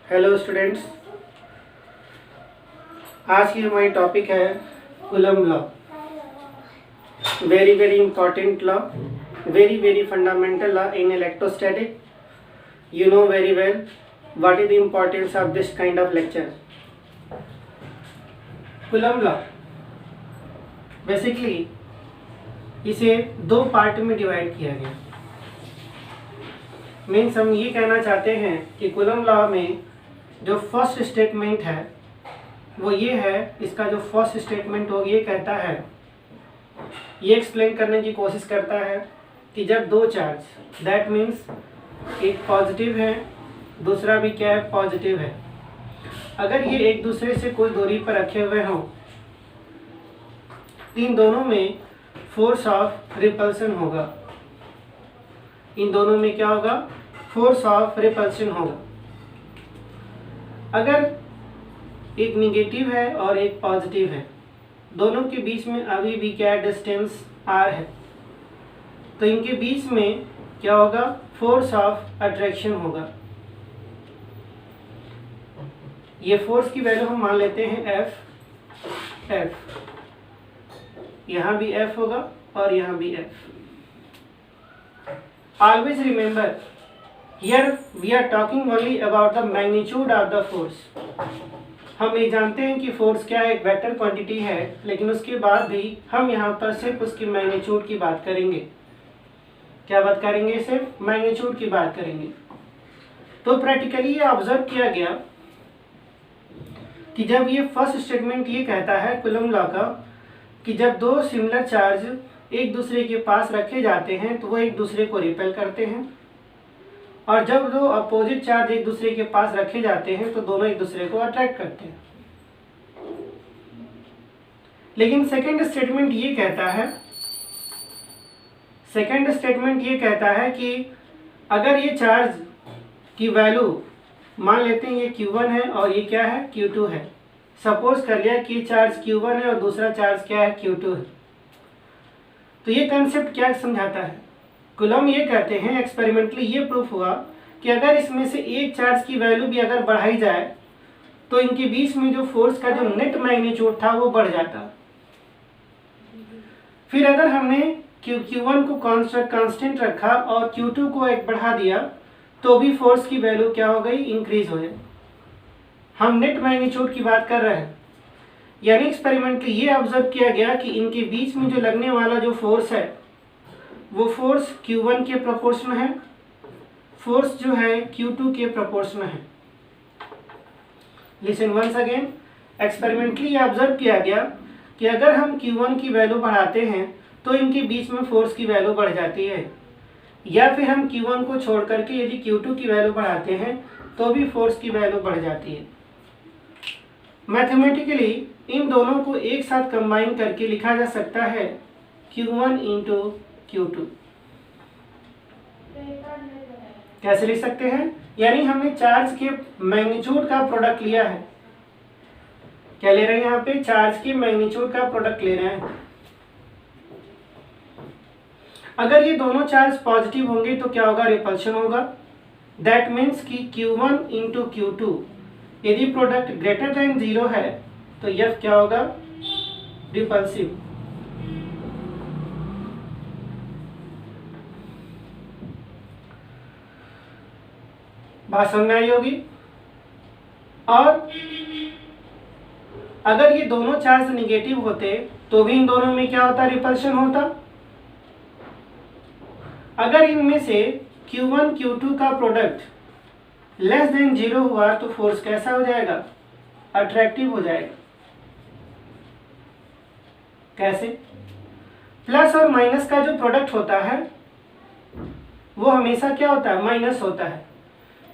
Hello students, आज की हमारी टॉपिक है coulomb law. Very very important law, very fundamental law in electrostatic. You know very well what is the importance of this kind of lecture. Coulomb law basically इसे दो part में divide किया गया. Means हम ये कहना चाहते हैं कि कूलम्ब लॉ में जो फर्स्ट स्टेटमेंट है वो ये है. इसका जो फर्स्ट स्टेटमेंट हो ये कहता है, ये एक्सप्लेन करने की कोशिश करता है कि जब दो चार्ज, दैट मीन्स एक पॉजिटिव है दूसरा भी क्या है, पॉजिटिव है, अगर ये एक दूसरे से कोई दूरी पर रखे हुए हों, इन दोनों में फोर्स ऑफ रिपल्सन होगा. इन दोनों में क्या होगा, फोर्स ऑफ रिपल्सन होगा. अगर एक निगेटिव है और एक पॉजिटिव है, दोनों के बीच में अभी भी क्या डिस्टेंस r है, तो इनके बीच में क्या होगा, फोर्स ऑफ अट्रैक्शन होगा. ये फोर्स की वैल्यू हम मान लेते हैं F. यहाँ भी F होगा और यहाँ भी F. Always remember, here we are talking only about the magnitude of the force. हम ये जानते हैं कि फोर्स क्या है, एक वेक्टर क्वांटिटी है, लेकिन उसके बाद भी हम यहाँ पर सिर्फ उसकी मैग्नीट्यूड की बात करेंगे. क्या बात करेंगे, सिर्फ मैग्नीट्यूड की बात करेंगे. तो प्रैक्टिकली ये ऑब्जर्व किया गया कि जब ये फर्स्ट स्टेटमेंट ये कहता है कूलम्ब लॉ का कि जब दो सिमिलर चार्ज एक दूसरे के पास रखे जाते हैं तो वो एक दूसरे को रिपेल करते हैं, और जब दो अपोजिट चार्ज एक दूसरे के पास रखे जाते हैं तो दोनों एक दूसरे को अट्रैक्ट करते हैं. लेकिन सेकंड स्टेटमेंट ये कहता है कि अगर ये चार्ज की वैल्यू मान लेते हैं ये Q1 है और ये क्या है, Q2 है. सपोज कर लिया कि चार्ज Q1 है और दूसरा चार्ज क्या है, Q2 है. तो ये कंसेप्ट क्या समझाता है, कूलम्ब ये कहते हैं एक्सपेरिमेंटली ये प्रूफ हुआ कि अगर इसमें से एक चार्ज की वैल्यू भी अगर बढ़ाई जाए तो इनके बीच में जो फोर्स का जो नेट मैग्नीट्यूड था वो बढ़ जाता. फिर अगर हमने Q1 को कांस्टेंट रखा और Q2 को एक बढ़ा दिया तो भी फोर्स की वैल्यू क्या हो गई, इंक्रीज हो जाए. हम नेट मैग्नीट्यूड की बात कर रहे हैं. यानी एक्सपेरिमेंटली ये ऑब्जर्व किया गया कि इनके बीच में जो लगने वाला जो फोर्स है वो फोर्स Q1 के प्रोपोर्शन है, फोर्स जो है Q2 के प्रोपोर्शन है. लिसन वंस अगेन, एक्सपेरिमेंटली ये ऑब्जर्व किया गया कि अगर हम Q1 की वैल्यू बढ़ाते हैं तो इनके बीच में फोर्स की वैल्यू बढ़ जाती है, या फिर हम Q1 को छोड़ करके यदि Q2 की वैल्यू बढ़ाते हैं तो भी फोर्स की वैल्यू बढ़ जाती है. मैथमेटिकली इन दोनों को एक साथ कंबाइन करके लिखा जा सकता है Q1 इंटू Q2. कैसे लिख सकते हैं, यानी हमने चार्ज के मैग्नीट्यूड का प्रोडक्ट लिया है. क्या ले रहे हैं, यहाँ पे चार्ज की मैग्नीट्यूड का प्रोडक्ट ले रहे हैं. अगर ये दोनों चार्ज पॉजिटिव होंगे तो क्या होगा, रिपल्शन होगा. दैट मीन्स कि Q1 इंटू Q2 यदि प्रोडक्ट ग्रेटर देन 0 है तो F क्या होगा, रिपल्सिव. बात समझ में आई होगी. और अगर ये दोनों चार्ज निगेटिव होते तो भी इन दोनों में क्या होता, रिपल्शन होता. अगर इनमें से Q1 Q2 का प्रोडक्ट लेस देन 0 हुआ तो फोर्स कैसा हो जाएगा, अट्रैक्टिव हो जाएगा. कैसे, प्लस और माइनस का जो प्रोडक्ट होता है वो हमेशा क्या होता है, माइनस होता है.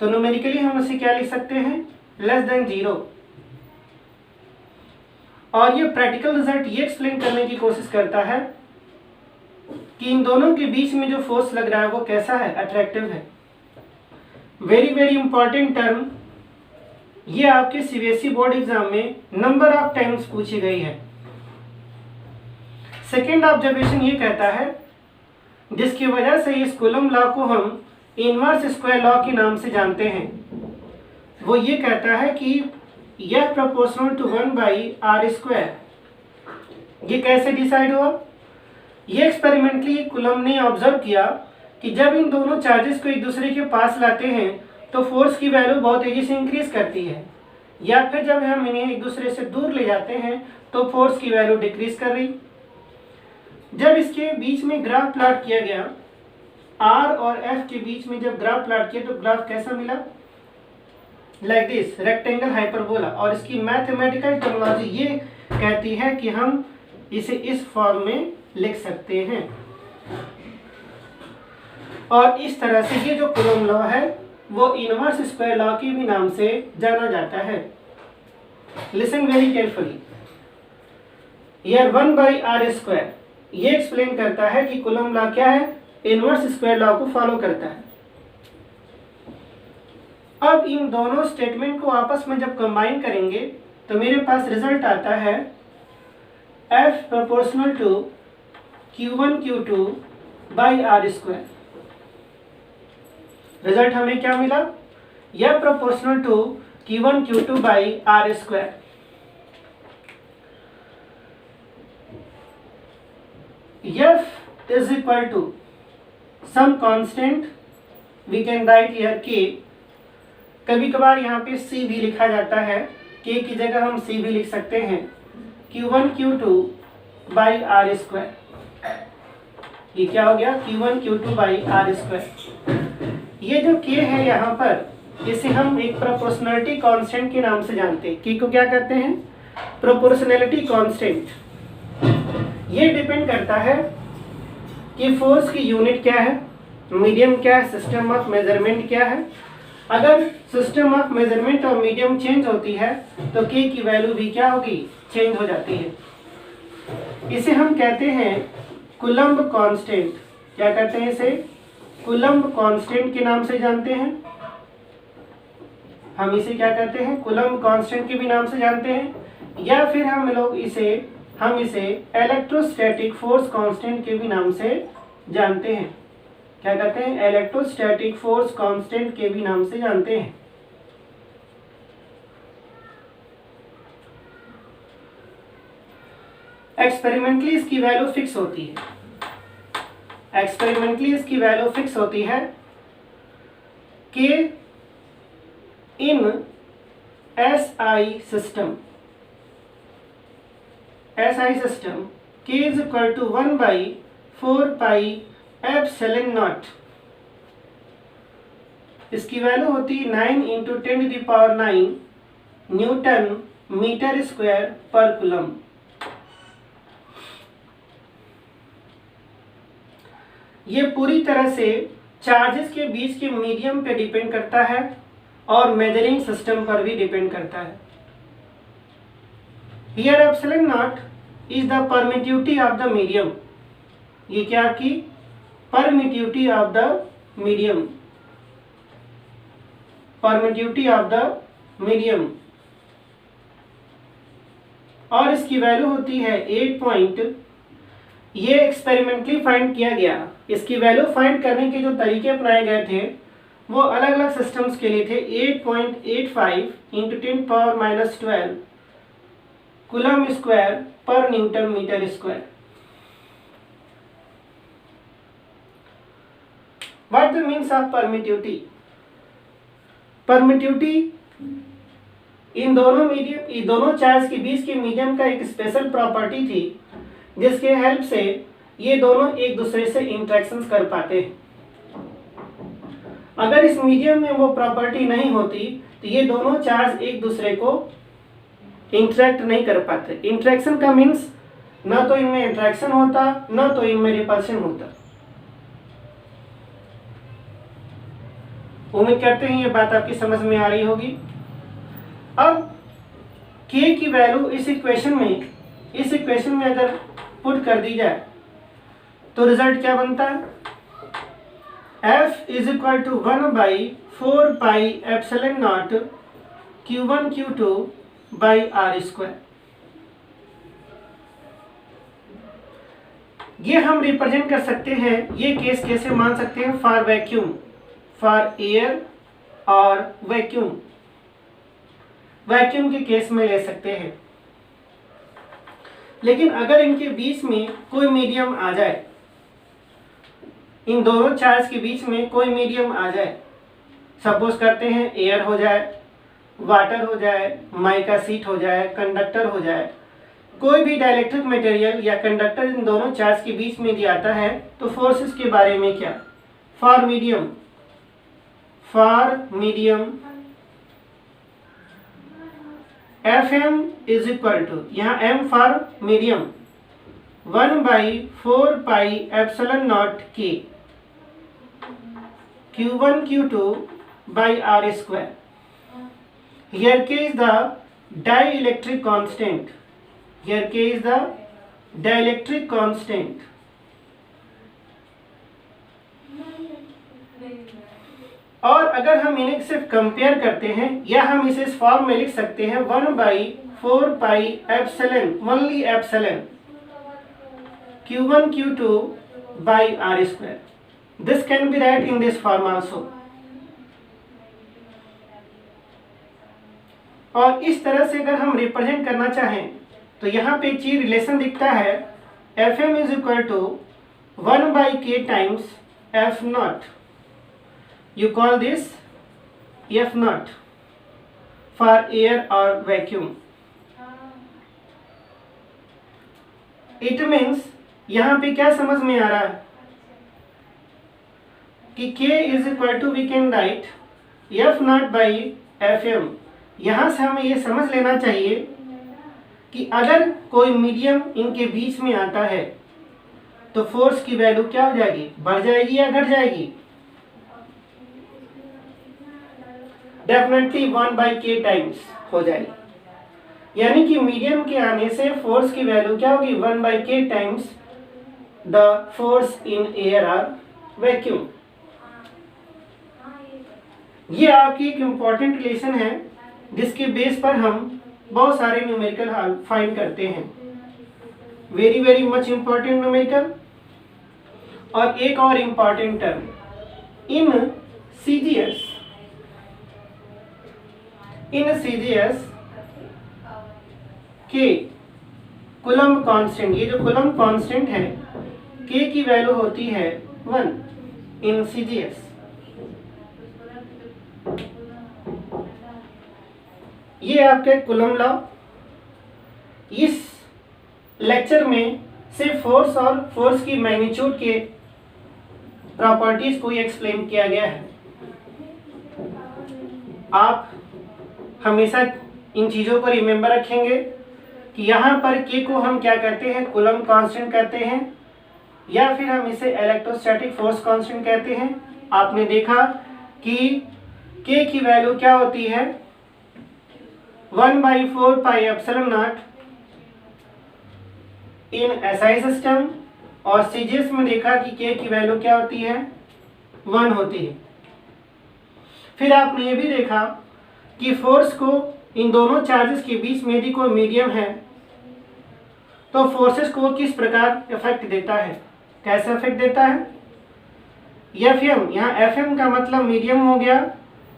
तो न्यूमेरिकली हम उसे क्या लिख सकते हैं, लेस देन 0. और ये प्रैक्टिकल रिजल्ट ये एक्सप्लेन करने की कोशिश करता है कि इन दोनों के बीच में जो फोर्स लग रहा है वो कैसा है, अट्रैक्टिव है. वेरी इंपॉर्टेंट टर्म, ये आपके CBSE बोर्ड एग्जाम में नंबर ऑफ टाइम्स पूछी गई है. सेकेंड ऑब्जर्वेशन ये कहता है जिसकी वजह से इस कूलम्ब लॉ को हम इनवर्स स्क्वायर लॉ के नाम से जानते हैं. वो ये कहता है कि यह प्रोपोर्शनल टू 1/r²। ये कैसे डिसाइड हुआ? ये एक्सपेरिमेंटली कुलम ने ऑब्जर्व किया कि जब इन दोनों चार्जेस को एक दूसरे के पास लाते हैं तो फोर्स की वैल्यू बहुत तेजी से इंक्रीज करती है, या फिर जब हम इन्हें एक दूसरे से दूर ले जाते हैं तो फोर्स की वैल्यू डिक्रीज कर रही। जब इसके बीच में ग्राफ प्लॉट किया गया, आर और एफ के बीच में जब ग्राफ प्लॉट किया तो ग्राफ कैसा मिला? Like this, rectangle hyperbola. और इसकी मैथमेटिकल टर्मिनोलॉजी ये कहती है कि हम इसे इस फॉर्म में लिख सकते हैं। और इस तरह से ये जो कूलम्ब लॉ है वो इनवर्स स्क्वायर लॉ के भी नाम से जाना जाता है। Listen very carefully. यह 1/r², ये एक्सप्लेन करता है कि कूलम्ब लॉ क्या है, इनवर्स स्क्वायर लॉ को फॉलो करता है। अब इन दोनों स्टेटमेंट को आपस में जब कंबाइन करेंगे तो मेरे पास रिजल्ट आता है F proportional to Q1 Q2/r²। Result हमें क्या मिला? यह proportional to Q1 Q2/r²। F is equal to some constant, we can write here K। कभी कभार यहाँ पे C भी लिखा जाता है, K की जगह हम C भी लिख सकते हैं, Q1 Q2/r²। ये क्या हो गया? Q1 Q2/r²। ये जो K है यहाँ पर, इसे हम एक प्रोपोर्शनलिटी कांस्टेंट के नाम से जानते हैं। K को क्या कहते हैं? Proportionality constant. ये डिपेंड करता है कि फोर्स की यूनिट क्या है, मीडियम क्या है, सिस्टम ऑफ मेजरमेंट क्या है। अगर सिस्टम ऑफ मेजरमेंट और मीडियम चेंज होती है तो K की वैल्यू भी क्या होगी? चेंज हो जाती है। इसे हम कहते हैं कूलम्ब कांस्टेंट। क्या कहते हैं इसे? कूलम्ब कांस्टेंट के नाम से जानते हैं। हम इसे क्या कहते हैं? कूलम्ब कांस्टेंट के भी नाम से जानते हैं, या फिर हम इसे इलेक्ट्रोस्टैटिक फोर्स कांस्टेंट के भी नाम से जानते हैं। क्या कहते हैं? इलेक्ट्रोस्टैटिक फोर्स कांस्टेंट के भी नाम से जानते हैं। एक्सपेरिमेंटली इसकी वैल्यू फिक्स होती है। एक्सपेरिमेंटली इसकी वैल्यू फिक्स होती है कि इन SI system K is equal to 1/4πε0। इसकी वैल्यू होती है 9 × 10⁹ न्यूटन मीटर स्क्वायर पर कूलम्ब। ये पूरी तरह से चार्जेस के बीच के मीडियम पे डिपेंड करता है और मेजरिंग सिस्टम पर भी डिपेंड करता है। Here ε0 is the permittivity of the medium। ये क्या आपकी permittivity of the medium, permittivity of the medium। और इसकी वैल्यू होती है 8 ये एक्सपेरिमेंटली फाइंड किया गया। इसकी वैल्यू फाइंड करने के जो तरीके अपनाए गए थे वो अलग अलग सिस्टम्स के लिए थे। 8.85 × 10⁻12 कूलम्ब स्क्वायर पर newton metre square. What the means of permittivity? Permittivity इन दोनों चार्ज के बीच के मीडियम का एक स्पेशल प्रॉपर्टी थी जिसके हेल्प से ये दोनों एक दूसरे से इंटरेक्शंस कर पाते हैं। अगर इस मीडियम में वो प्रॉपर्टी नहीं होती तो ये दोनों चार्ज एक दूसरे को इंटरेक्ट नहीं कर पाते। इंटरेक्शन का मीन्स ना तो इनमें इंटरेक्शन होता ना तो इनमें रिपल्शन होता। उम्मीद करते हैं ये बात आपकी समझ में आ रही होगी। अब K की वैल्यू इस इक्वेशन में अगर पुट कर दी जाए तो रिजल्ट क्या बनता है? F is equal to 1/4πε0 Q1 Q2/r²। ये हम रिप्रेजेंट कर सकते हैं, ये केस कैसे मान सकते हैं? फॉर वैक्यूम, फॉर एयर और वैक्यूम। वैक्यूम के केस में ले सकते हैं। लेकिन अगर इनके बीच में कोई मीडियम आ जाए, इन दोनों चार्ज के बीच में कोई मीडियम आ जाए, सपोज करते हैं एयर हो जाए, वाटर हो जाए, माइका सीट हो जाए, कंडक्टर हो जाए, कोई भी डाइलेक्ट्रिक मटेरियल या कंडक्टर इन दोनों चार्ज के बीच में यदि आता है तो फोर्सेस के बारे में क्या? For medium Fm is equal to, यहाँ m for medium 1/4 pi epsilon naught k Q1 Q2 by R square. Here k is the dielectric constant. Here k is the dielectric constant. और अगर हम इन्हें सिर्फ कंपेयर करते हैं या हम इसे इस फॉर्म में लिख सकते हैं 1/4 pi epsilon, only epsilon Q1 Q2 by R square. This can be read in this form also. और इस तरह से अगर हम रिप्रेजेंट करना चाहें तो यहाँ पे एक चीज रिलेशन दिखता है, Fm is equal to 1/k times F naught. You call this F naught for air or vacuum. It means यहाँ पे क्या समझ में आ रहा है कि K is equal to, we can write F naught by Fm. यहाँ से हमें ये समझ लेना चाहिए कि अगर कोई मीडियम इनके बीच में आता है तो फोर्स की वैल्यू क्या हो जाएगी? बढ़ जाएगी या घट जाएगी? डेफिनेटली 1/k टाइम्स हो जाएगी। यानी कि मीडियम के आने से फोर्स की वैल्यू क्या होगी? 1/k times the force in air और वैक्यूम। ये आपकी एक इम्पॉर्टेंट रिलेशन है जिसके बेस पर हम बहुत सारे न्यूमेरिकल फाइंड करते हैं। Very very much important numerical. और एक और इम्पॉर्टेंट टर्म इन सीजीएस, के कूलम्ब कांस्टेंट, ये जो कूलम्ब कांस्टेंट है के की वैल्यू होती है 1 इन सीजीएस। ये आपके कूलम्ब लॉ। इस लेक्चर में सिर्फ फोर्स और फोर्स की मैग्नीट्यूड के प्रॉपर्टीज को एक्सप्लेन किया गया है। आप हमेशा इन चीज़ों को रिमेंबर रखेंगे कि यहाँ पर के को हम क्या कहते हैं? कूलम्ब कांस्टेंट कहते हैं, या फिर हम इसे इलेक्ट्रोस्टैटिक फोर्स कांस्टेंट कहते हैं। आपने देखा कि के की वैल्यू क्या होती है? 1/4 pi epsilon not in SI system, और सीजीएस में देखा कि के की वैल्यू क्या होती है? 1 होती है। फिर आपने ये भी देखा कि फोर्स को इन दोनों चार्जेस के बीच में यदि कोई मीडियम है तो फोर्सेस को किस प्रकार इफेक्ट देता है? कैसे इफेक्ट देता है? Fm, यहाँ Fm का मतलब मीडियम हो गया,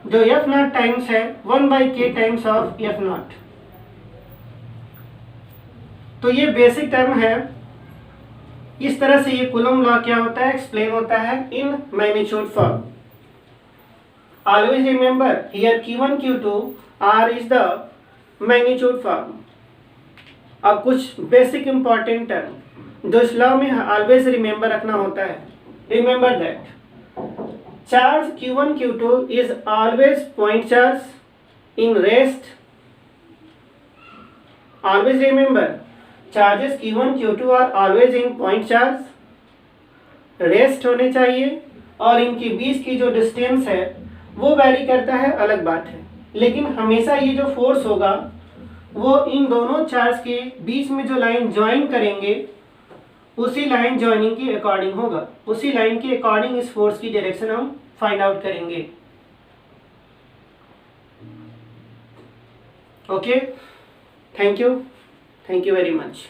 जो F नॉट टाइम्स है 1/k times of F not. तो ये बेसिक टर्म है। इस तरह से ये कूलम्ब लॉ क्या होता है? एक्सप्लेन होता है in magnitude form. Always remember here Q1 Q2 R is the magnitude form. अब कुछ बेसिक इंपॉर्टेंट टर्म जो इस लॉ में ऑलवेज रिमेंबर रखना होता है। Remember that charge Q1 Q2 is always point charge in rest. Always remember charges Q1 Q2 are always in point charge. Rest होने चाहिए, और इनके बीच की जो डिस्टेंस है वो वैरी करता है, अलग बात है, लेकिन हमेशा ये जो फोर्स होगा वो इन दोनों चार्ज के बीच में जो लाइन ज्वाइन करेंगे उसी लाइन ज्वाइनिंग के अकॉर्डिंग होगा। उसी लाइन के अकॉर्डिंग इस फोर्स की डायरेक्शन हम फाइंड आउट करेंगे। Okay, thank you very much.